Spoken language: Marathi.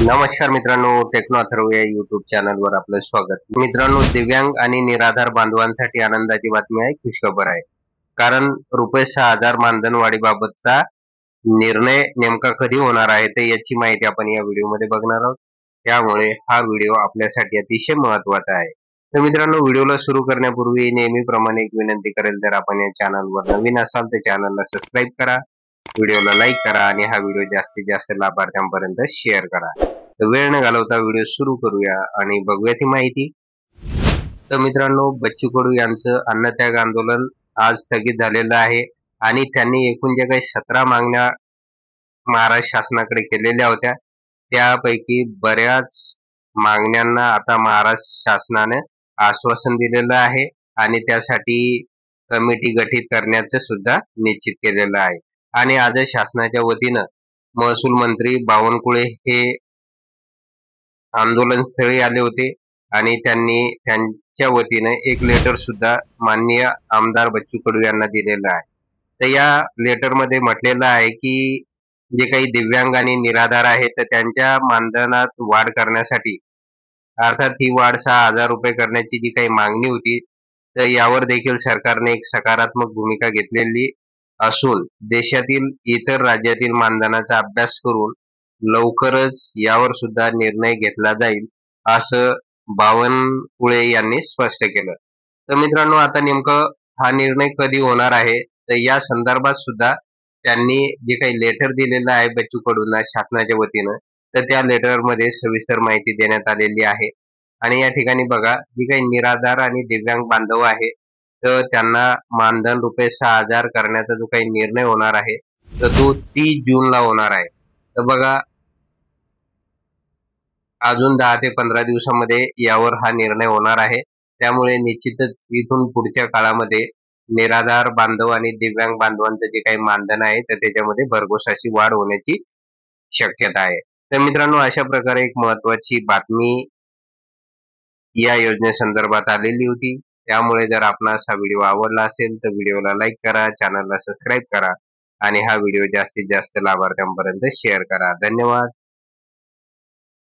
नमस्कार मित्रांनो, टेक्नो अथर्व या युट्यूब चॅनलवर आपलं स्वागत. मित्रांनो, दिव्यांग आणि निराधार बांधवांसाठी आनंदाची बातमी आहे, खुशखबर आहे. कारण रुपये 6,000 मानधन वाढीबाबतचा निर्णय नेमका कधी होणार आहे तर याची माहिती आपण या व्हिडिओमध्ये बघणार आहोत. त्यामुळे हा व्हिडिओ आपल्यासाठी अतिशय महत्वाचा आहे. तर मित्रांनो, व्हिडिओला सुरू करण्यापूर्वी नेहमीप्रमाणे एक विनंती करेल, जर आपण या चॅनलवर नवीन असाल तर चॅनलला सबस्क्राईब करा, व्हिडिओला लाईक करा आणि हा व्हिडिओ जास्तीत जास्त लाभार्थ्यांपर्यंत शेअर करा. तर वेळ न घालवता व्हिडिओ सुरू करूया आणि बघूया ती माहिती. तर मित्रांनो, बच्चू कडू यांचं अन्नत्याग आंदोलन आज स्थगित झालेलं आहे आणि त्यांनी एकूण जे काही 17 मागण्या महाराष्ट्र शासनाकडे केलेल्या होत्या त्यापैकी बऱ्याच मागण्यांना आता महाराष्ट्र शासनाने आश्वासन दिलेलं आहे आणि त्यासाठी कमिटी गठीत करण्याचं सुद्धा निश्चित केलेलं आहे. आणि आज शासनाच्या वतीनं महसूल मंत्री बावनकुळे हे आंदोलन स्थळी आले होते आणि त्यांनी त्यांच्या वतीने एक लेटर सुद्धा माननीय आमदार बच्चू कडू यांना दिलेलं आहे. तर या लेटर मध्ये म्हटलेलं आहे की जे काही दिव्यांग आणि निराधार आहेत तर त्यांच्या मानधनात वाढ करण्यासाठी, अर्थात ही वाढ 6,000 रुपये करण्याची जी काही मागणी होती तर यावर देखील सरकारने एक सकारात्मक भूमिका घेतलेली असून देशातील इतर राज्यातील मानधनाचा अभ्यास करून लवकरच यावर सुद्धा निर्णय घेतला जाईल असं बावनकुळे यांनी स्पष्ट केलं. तर मित्रांनो, आता नेमकं हा निर्णय कधी होणार आहे तर या संदर्भात सुद्धा त्यांनी जे काही लेटर दिलेलं आहे बच्चू कडूंना शासनाच्या वतीनं, तर त्या लेटरमध्ये सविस्तर माहिती देण्यात आलेली आहे. आणि या ठिकाणी बघा, जी काही निराधार आणि दिव्यांग बांधव आहे तर त्यांना मानधन रुपये 6,000 करण्याचा जो काही निर्णय होणार आहे तर तो 30 जूनला होणार आहे. तर बघा, अजून 10 ते 15 दिवसामध्ये यावर हा निर्णय होणार आहे. त्यामुळे निश्चितच इथून पुढच्या काळामध्ये निराधार बांधव आणि दिव्यांग बांधवांचं जे काही मानधन आहे तर त्याच्यामध्ये भरघोस अशी वाढ होण्याची शक्यता आहे. तर मित्रांनो, अशा प्रकारे एक महत्वाची बातमी या योजनेसंदर्भात आलेली होती. त्यामुळे जर आपणास हा व्हिडिओ आवडला असेल तर व्हिडिओला लाईक करा, चॅनलला सबस्क्राईब करा आणि हा व्हिडिओ जास्तीत जास्त लाभार्थ्यांपर्यंत शेअर करा. धन्यवाद.